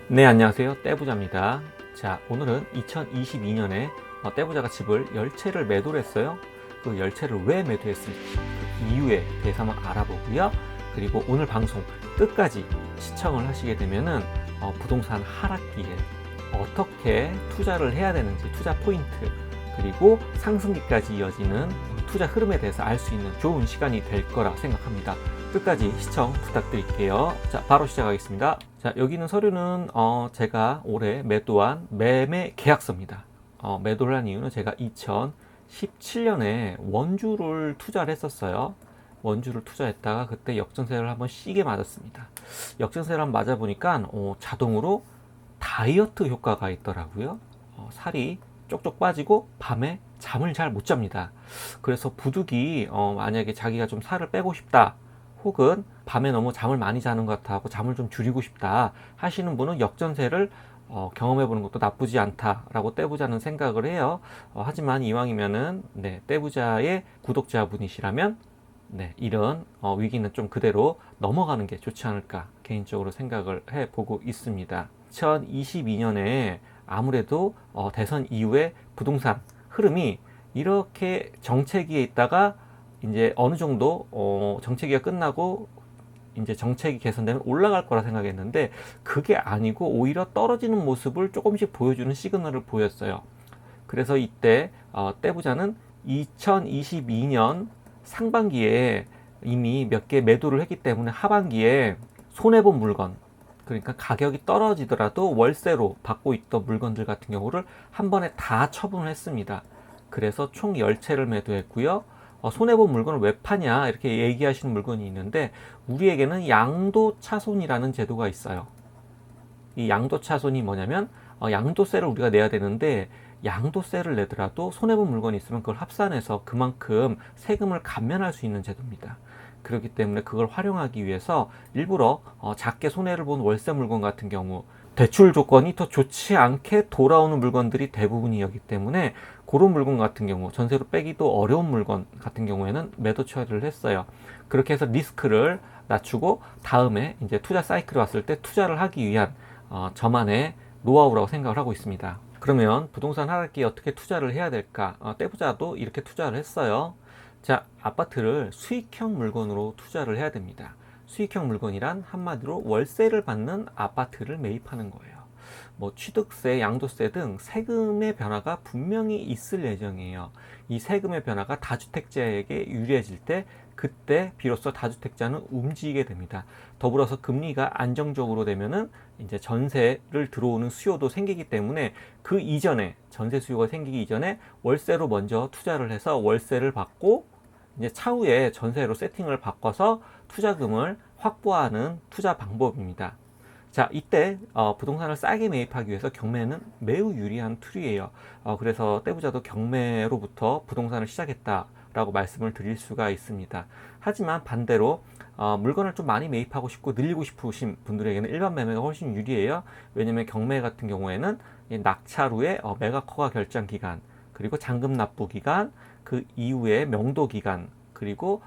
네, 안녕하세요. 떼부자입니다. 자, 오늘은 2022년에 떼부자가 집을 10채를 매도를 했어요. 그 10채를 왜 매도했을지, 그 이유에 대해서 한번 알아보고요. 그리고 오늘 방송 끝까지 시청을 하시게 되면은 부동산 하락기에 어떻게 투자를 해야 되는지, 투자 포인트, 그리고 상승기까지 이어지는 투자 흐름에 대해서 알 수 있는 좋은 시간이 될 거라 생각합니다. 끝까지 시청 부탁드릴게요. 자, 바로 시작하겠습니다. 자, 여기 있는 서류는 제가 올해 매도한 매매 계약서입니다. 매도를 한 이유는 제가 2017년에 원주를 투자를 했었어요. 원주를 투자했다가 그때 역전세를 한번 시게 맞았습니다. 역전세를 한번 맞아보니까 자동으로 다이어트 효과가 있더라고요. 살이 쪽쪽 빠지고 밤에 잠을 잘 못 잡니다. 그래서 부득이 만약에 자기가 좀 살을 빼고 싶다, 혹은 밤에 너무 잠을 많이 자는 것 같아 하고 잠을 좀 줄이고 싶다 하시는 분은 역전세를 경험해 보는 것도 나쁘지 않다라고 떼부자는 생각을 해요. 하지만 이왕이면은 떼부자의 구독자분이시라면 이런 위기는 좀 그대로 넘어가는 게 좋지 않을까 개인적으로 생각을 해 보고 있습니다. 2022년에 아무래도 대선 이후에 부동산 흐름이 이렇게 정체기에 있다가 이제 어느 정도 정체기가 끝나고 이제 정책이 개선되면 올라갈 거라 생각했는데 그게 아니고 오히려 떨어지는 모습을 조금씩 보여주는 시그널을 보였어요. 그래서 이때 떼부자는 2022년 상반기에 이미 몇 개 매도를 했기 때문에 하반기에 손해본 물건, 그러니까 가격이 떨어지더라도 월세로 받고 있던 물건들 같은 경우를 한 번에 다 처분을 했습니다. 그래서 총 10채를 매도했고요. 손해본 물건을 왜 파냐 이렇게 얘기하시는 물건이 있는데 우리에게는 양도차손이라는 제도가 있어요. 이 양도차손이 뭐냐면 양도세를 우리가 내야 되는데 양도세를 내더라도 손해본 물건이 있으면 그걸 합산해서 그만큼 세금을 감면할 수 있는 제도입니다. 그렇기 때문에 그걸 활용하기 위해서 일부러 작게 손해를 본 월세 물건 같은 경우 대출 조건이 더 좋지 않게 돌아오는 물건들이 대부분이었기 때문에 그런 물건 같은 경우 전세로 빼기도 어려운 물건 같은 경우에는 매도 처리를 했어요. 그렇게 해서 리스크를 낮추고 다음에 이제 투자 사이클이 왔을 때 투자를 하기 위한 저만의 노하우라고 생각을 하고 있습니다. 그러면 부동산 하락기에 어떻게 투자를 해야 될까? 떼부자도 이렇게 투자를 했어요. 자, 아파트를 수익형 물건으로 투자를 해야 됩니다. 수익형 물건이란 한마디로 월세를 받는 아파트를 매입하는 거예요. 뭐 취득세, 양도세 등 세금의 변화가 분명히 있을 예정이에요. 이 세금의 변화가 다주택자에게 유리해질 때 그때 비로소 다주택자는 움직이게 됩니다. 더불어서 금리가 안정적으로 되면은 이제 전세를 들어오는 수요도 생기기 때문에 그 이전에 전세 수요가 생기기 이전에 월세로 먼저 투자를 해서 월세를 받고 이제 차후에 전세로 세팅을 바꿔서 투자금을 확보하는 투자 방법입니다. 자, 이때 부동산을 싸게 매입하기 위해서 경매는 매우 유리한 툴이에요. 그래서 떼부자도 경매로부터 부동산을 시작했다라고 말씀을 드릴 수가 있습니다. 하지만 반대로 물건을 좀 많이 매입하고 싶고 늘리고 싶으신 분들에게는 일반 매매가 훨씬 유리해요. 왜냐면 경매 같은 경우에는 낙찰 후에 매각허가 결정 기간, 그리고 잔금 납부 기간, 그 이후에 명도 기간, 그리고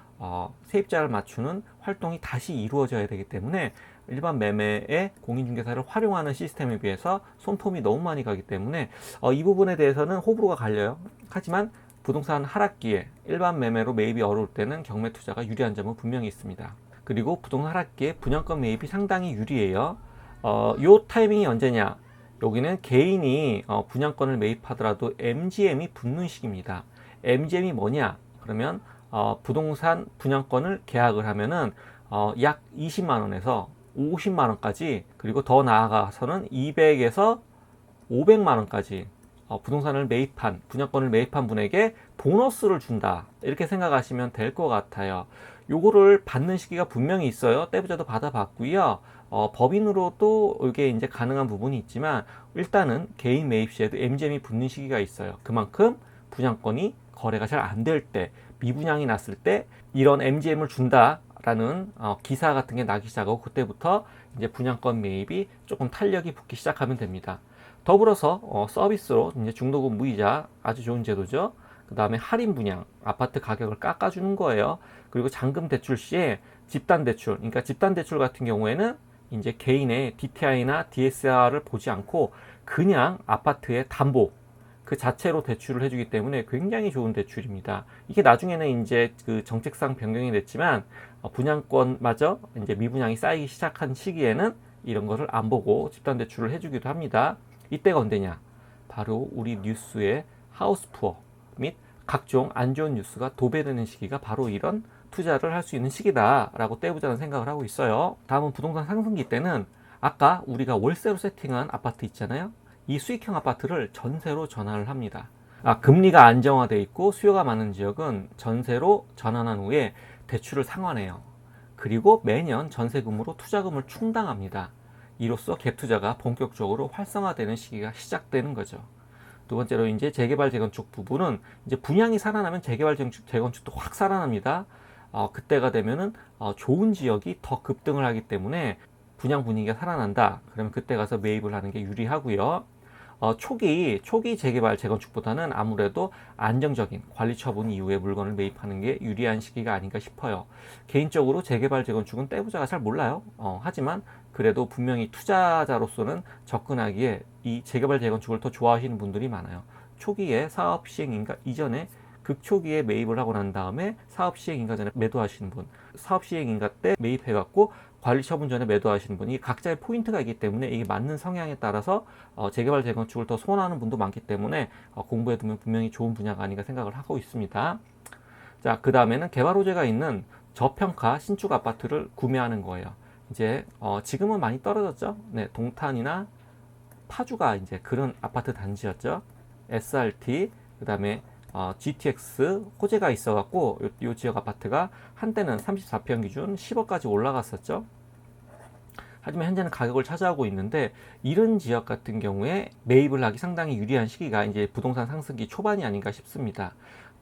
세입자를 맞추는 활동이 다시 이루어져야 되기 때문에 일반 매매의 공인중개사를 활용하는 시스템에 비해서 손품이 너무 많이 가기 때문에 이 부분에 대해서는 호불호가 갈려요. 하지만 부동산 하락기에 일반 매매로 매입이 어려울 때는 경매 투자가 유리한 점은 분명히 있습니다. 그리고 부동산 하락기에 분양권 매입이 상당히 유리해요. 요 타이밍이 언제냐? 여기는 개인이 분양권을 매입하더라도 MGM이 붙는 시기입니다. MGM이 뭐냐? 그러면 부동산 분양권을 계약을 하면은 약 20만 원에서 50만 원까지, 그리고 더 나아가서는 200에서 500만 원까지 부동산을 매입한, 분양권을 매입한 분에게 보너스를 준다, 이렇게 생각하시면 될 것 같아요. 요거를 받는 시기가 분명히 있어요. 떼부자도 받아봤고요. 법인으로도 이게 이제 가능한 부분이 있지만 일단은 개인 매입 시에도 MGM이 붙는 시기가 있어요. 그만큼 분양권이 거래가 잘 안 될 때, 미분양이 났을 때 이런 MGM을 준다라는 기사 같은 게 나기 시작하고 그때부터 이제 분양권 매입이 조금 탄력이 붙기 시작하면 됩니다. 더불어서 서비스로 이제 중도금 무이자 아주 좋은 제도죠. 그 다음에 할인 분양, 아파트 가격을 깎아주는 거예요. 그리고 잔금 대출 시에 집단 대출, 그러니까 집단 대출 같은 경우에는 이제 개인의 DTI나 DSR을 보지 않고 그냥 아파트의 담보 그 자체로 대출을 해주기 때문에 굉장히 좋은 대출입니다. 이게 나중에는 이제 그 정책상 변경이 됐지만 분양권마저 이제 미분양이 쌓이기 시작한 시기에는 이런 것을 안 보고 집단 대출을 해주기도 합니다. 이때가 언제냐? 바로 우리 뉴스의 하우스푸어 및 각종 안 좋은 뉴스가 도배되는 시기가 바로 이런 투자를 할 수 있는 시기다라고 떼부자는 생각을 하고 있어요. 다음은 부동산 상승기 때는 아까 우리가 월세로 세팅한 아파트 있잖아요. 이 수익형 아파트를 전세로 전환을 합니다. 금리가 안정화되어 있고 수요가 많은 지역은 전세로 전환한 후에 대출을 상환해요. 그리고 매년 전세금으로 투자금을 충당합니다. 이로써 갭 투자가 본격적으로 활성화되는 시기가 시작되는 거죠. 두 번째로 이제 재개발 재건축 부분은 이제 분양이 살아나면 재개발 재건축도 확 살아납니다. 그때가 되면은 좋은 지역이 더 급등을 하기 때문에 분양 분위기가 살아난다. 그러면 그때 가서 매입을 하는 게 유리하고요. 초기 재개발 재건축보다는 아무래도 안정적인 관리 처분 이후에 물건을 매입하는 게 유리한 시기가 아닌가 싶어요. 개인적으로 재개발 재건축은 떼부자가 잘 몰라요. 하지만 그래도 분명히 투자자로서는 접근하기에 이 재개발 재건축을 더 좋아하시는 분들이 많아요. 초기에 사업 시행인가 이전에 극초기에 매입을 하고 난 다음에 사업 시행인가 전에 매도하시는 분, 사업 시행인가 때 매입해갖고 관리 처분 전에 매도하시는 분이 각자의 포인트가 있기 때문에 이게 맞는 성향에 따라서 재개발 재건축을 더 선호하는 분도 많기 때문에 공부해 두면 분명히 좋은 분야가 아닌가 생각을 하고 있습니다. 자, 그 다음에는 개발 호재가 있는 저평가 신축 아파트를 구매하는 거예요. 이제 지금은 많이 떨어졌죠. 네, 동탄이나 파주가 이제 그런 아파트 단지였죠. SRT 그 다음에 GTX 호재가 있어갖고 이 지역 아파트가 한때는 34평 기준 10억까지 올라갔었죠. 하지만 현재는 가격을 차지하고 있는데 이런 지역 같은 경우에 매입을 하기 상당히 유리한 시기가 이제 부동산 상승기 초반이 아닌가 싶습니다.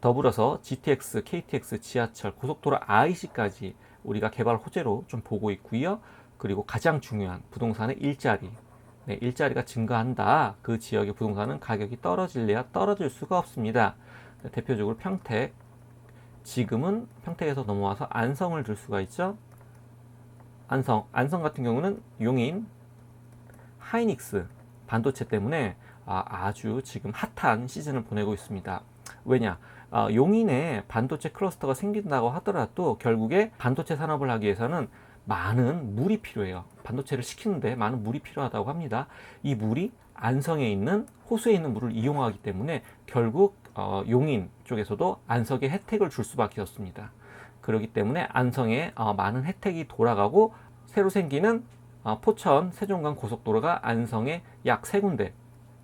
더불어서 GTX, KTX, 지하철, 고속도로 IC까지 우리가 개발 호재로 좀 보고 있고요. 그리고 가장 중요한 부동산의 일자리. 네, 일자리가 증가한다. 그 지역의 부동산은 가격이 떨어질래야 떨어질 수가 없습니다. 대표적으로 평택, 지금은 평택에서 넘어와서 안성을 들 수가 있죠. 안성 같은 경우는 용인, 하이닉스 반도체 때문에 아주 지금 핫한 시즌을 보내고 있습니다. 왜냐? 용인에 반도체 클러스터가 생긴다고 하더라도 결국에 반도체 산업을 하기 위해서는 많은 물이 필요해요. 반도체를 시키는데 많은 물이 필요하다고 합니다. 이 물이 안성에 있는 호수에 있는 물을 이용하기 때문에 결국 용인 쪽에서도 안성에 혜택을 줄 수밖에 없습니다. 그렇기 때문에 안성에 많은 혜택이 돌아가고 새로 생기는 포천 세종간 고속도로가 안성에 약 3군데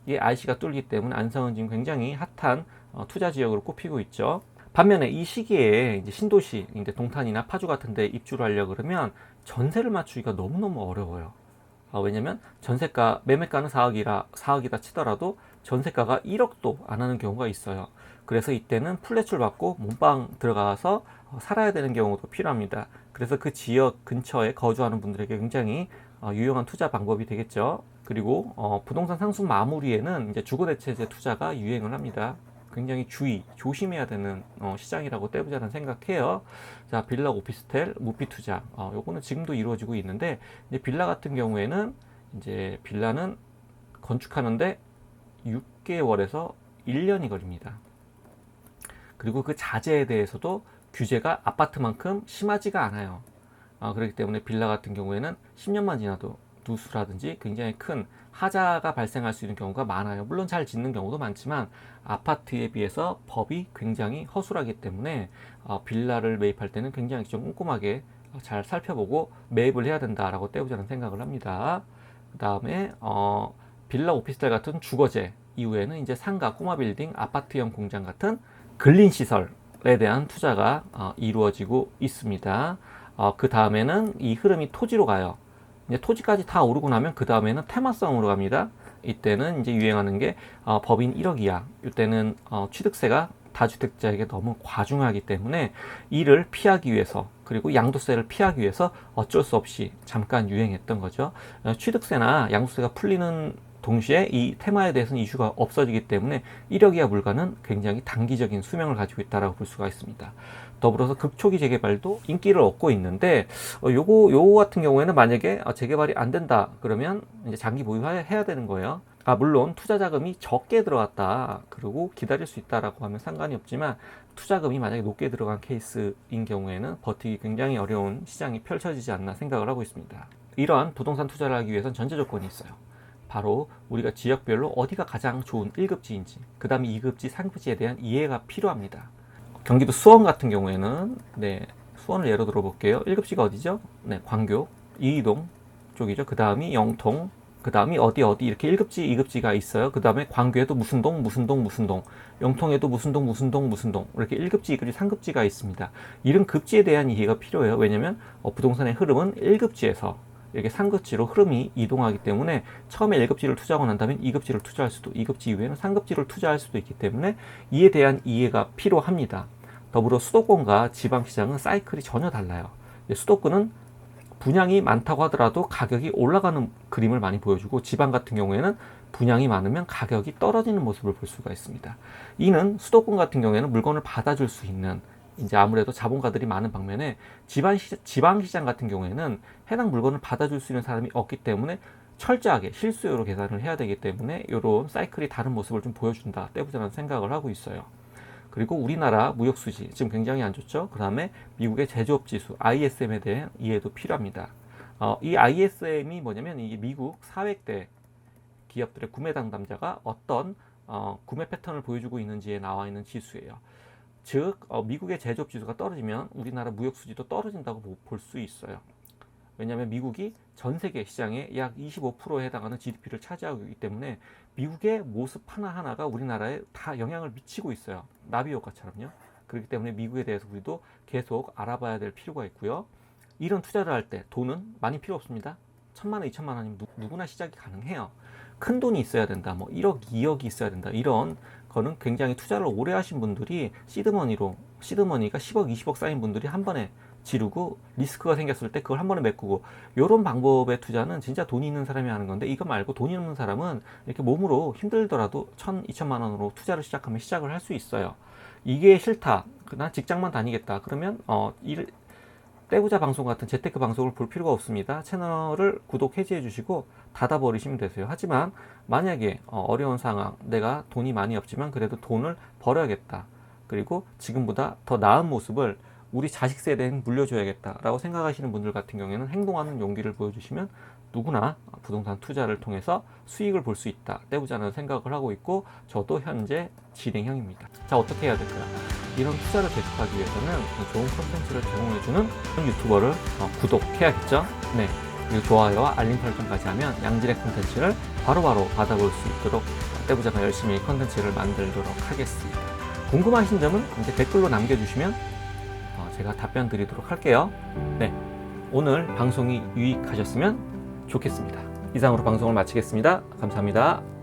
이 IC가 뚫리기 때문에 안성은 지금 굉장히 핫한 투자 지역으로 꼽히고 있죠. 반면에 이 시기에 이제 신도시, 이제 동탄이나 파주 같은 데 입주를 하려고 그러면 전세를 맞추기가 너무너무 어려워요. 왜냐면 전세가, 매매가는 4억이다 치더라도 전세가가 1억도 안 하는 경우가 있어요. 그래서 이때는 풀대출 받고 몸빵 들어가서 살아야 되는 경우도 필요합니다. 그래서 그 지역 근처에 거주하는 분들에게 굉장히 유용한 투자 방법이 되겠죠. 그리고 부동산 상승 마무리에는 이제 주거대체제 투자가 유행을 합니다. 굉장히 조심해야 되는 시장이라고 떼부자는 생각해요. 자, 빌라 오피스텔 무피 투자. 요거는 지금도 이루어지고 있는데 이제 빌라 같은 경우에는 이제 빌라는 건축하는데 6개월에서 1년이 걸립니다. 그리고 그 자재에 대해서도 규제가 아파트만큼 심하지가 않아요. 그렇기 때문에 빌라 같은 경우에는 10년만 지나도 누수라든지 굉장히 큰 하자가 발생할 수 있는 경우가 많아요. 물론 잘 짓는 경우도 많지만 아파트에 비해서 법이 굉장히 허술하기 때문에 빌라를 매입할 때는 굉장히 좀 꼼꼼하게 잘 살펴보고 매입을 해야 된다라고 떼부자는 생각을 합니다. 그 다음에 빌라 오피스텔 같은 주거재 이후에는 이제 상가, 꼬마 빌딩, 아파트형 공장 같은 근린 시설에 대한 투자가 이루어지고 있습니다. 그 다음에는 이 흐름이 토지로 가요. 이제 토지까지 다 오르고 나면 그 다음에는 테마성으로 갑니다. 이때는 이제 유행하는 게 법인 1억 이하. 이때는 취득세가 다주택자에게 너무 과중하기 때문에 이를 피하기 위해서 그리고 양도세를 피하기 위해서 어쩔 수 없이 잠깐 유행했던 거죠. 취득세나 양도세가 풀리는 동시에 이 테마에 대해서는 이슈가 없어지기 때문에 1억 이하 물가는 굉장히 단기적인 수명을 가지고 있다고 볼 수가 있습니다. 더불어서 극초기 재개발도 인기를 얻고 있는데 요거 같은 경우에는 만약에 재개발이 안 된다 그러면 이제 장기 보유해야 되는 거예요. 물론 투자 자금이 적게 들어갔다 그리고 기다릴 수 있다라고 하면 상관이 없지만 투자금이 만약에 높게 들어간 케이스인 경우에는 버티기 굉장히 어려운 시장이 펼쳐지지 않나 생각을 하고 있습니다. 이러한 부동산 투자를 하기 위해선 전제 조건이 있어요. 바로 우리가 지역별로 어디가 가장 좋은 1급지인지, 그 다음에 2급지, 3급지에 대한 이해가 필요합니다. 경기도 수원 같은 경우에는 수원을 예로 들어볼게요. 1급지가 어디죠? 광교, 이이동 쪽이죠. 그 다음이 영통, 그 다음이 어디 이렇게 1급지, 2급지가 있어요. 그 다음에 광교에도 무슨 동, 영통에도 무슨 동 이렇게 1급지, 2급지, 3급지가 있습니다. 이런 급지에 대한 이해가 필요해요. 왜냐면 부동산의 흐름은 1급지에서 이렇게 3급지로 흐름이 이동하기 때문에 처음에 1급지를 투자하고 난 다음에 2급지를 투자할 수도, 2급지 이후에는 3급지를 투자할 수도 있기 때문에 이에 대한 이해가 필요합니다. 더불어 수도권과 지방시장은 사이클이 전혀 달라요. 수도권은 분양이 많다고 하더라도 가격이 올라가는 그림을 많이 보여주고, 지방 같은 경우에는 분양이 많으면 가격이 떨어지는 모습을 볼 수가 있습니다. 이는 수도권 같은 경우에는 물건을 받아줄 수 있는 이제 아무래도 자본가들이 많은 반면에 지방시장 같은 경우에는 해당 물건을 받아줄 수 있는 사람이 없기 때문에 철저하게 실수요로 계산을 해야 되기 때문에 이런 사이클이 다른 모습을 좀 보여준다, 떼보자는 생각을 하고 있어요. 그리고 우리나라 무역수지 지금 굉장히 안 좋죠. 그 다음에 미국의 제조업지수 ISM에 대한 이해도 필요합니다. 이 ISM이 뭐냐면 이게 미국 400대 기업들의 구매 담당자가 어떤 구매 패턴을 보여주고 있는지에 나와 있는 지수예요. 즉 미국의 제조업 지수가 떨어지면 우리나라 무역 수지도 떨어진다고 볼 수 있어요. 왜냐하면 미국이 전 세계 시장의 약 25%에 해당하는 GDP를 차지하고 있기 때문에 미국의 모습 하나하나가 우리나라에 다 영향을 미치고 있어요. 나비 효과처럼요. 그렇기 때문에 미국에 대해서 우리도 계속 알아봐야 될 필요가 있고요. 이런 투자를 할 때 돈은 많이 필요 없습니다. 1,000만 원, 2,000만 원이면 누구나 시작이 가능해요. 큰 돈이 있어야 된다, 1억, 2억이 있어야 된다, 이런 거는 굉장히 투자를 오래 하신 분들이 시드머니가 10억, 20억 쌓인 분들이 한 번에 지르고 리스크가 생겼을 때 그걸 한 번에 메꾸고, 이런 방법의 투자는 진짜 돈이 있는 사람이 하는 건데, 이거 말고 돈이 없는 사람은 이렇게 몸으로 힘들더라도 1,000, 2,000만 원으로 투자를 시작하면 시작을 할 수 있어요. 이게 싫다, 난 직장만 다니겠다 그러면 떼부자 방송 같은 재테크 방송을 볼 필요가 없습니다. 채널을 구독 해지해 주시고 닫아버리시면 되세요. 하지만 만약에 어려운 상황, 내가 돈이 많이 없지만 그래도 돈을 벌어야겠다, 그리고 지금보다 더 나은 모습을 우리 자식 세대는 물려줘야겠다라고 생각하시는 분들 같은 경우에는 행동하는 용기를 보여주시면 누구나 부동산 투자를 통해서 수익을 볼 수 있다, 떼부자는 생각을 하고 있고, 저도 현재 진행형입니다. 자, 어떻게 해야 될까요? 이런 투자를 계속하기 위해서는 좋은 콘텐츠를 제공해주는 유튜버를 구독해야겠죠. 그리고 좋아요와 알림 설정까지 하면 양질의 콘텐츠를 바로바로 받아볼 수 있도록 떼부자가 열심히 콘텐츠를 만들도록 하겠습니다. 궁금하신 점은 이제 댓글로 남겨주시면 제가 답변 드리도록 할게요. 오늘 방송이 유익하셨으면 좋겠습니다. 이상으로 방송을 마치겠습니다. 감사합니다.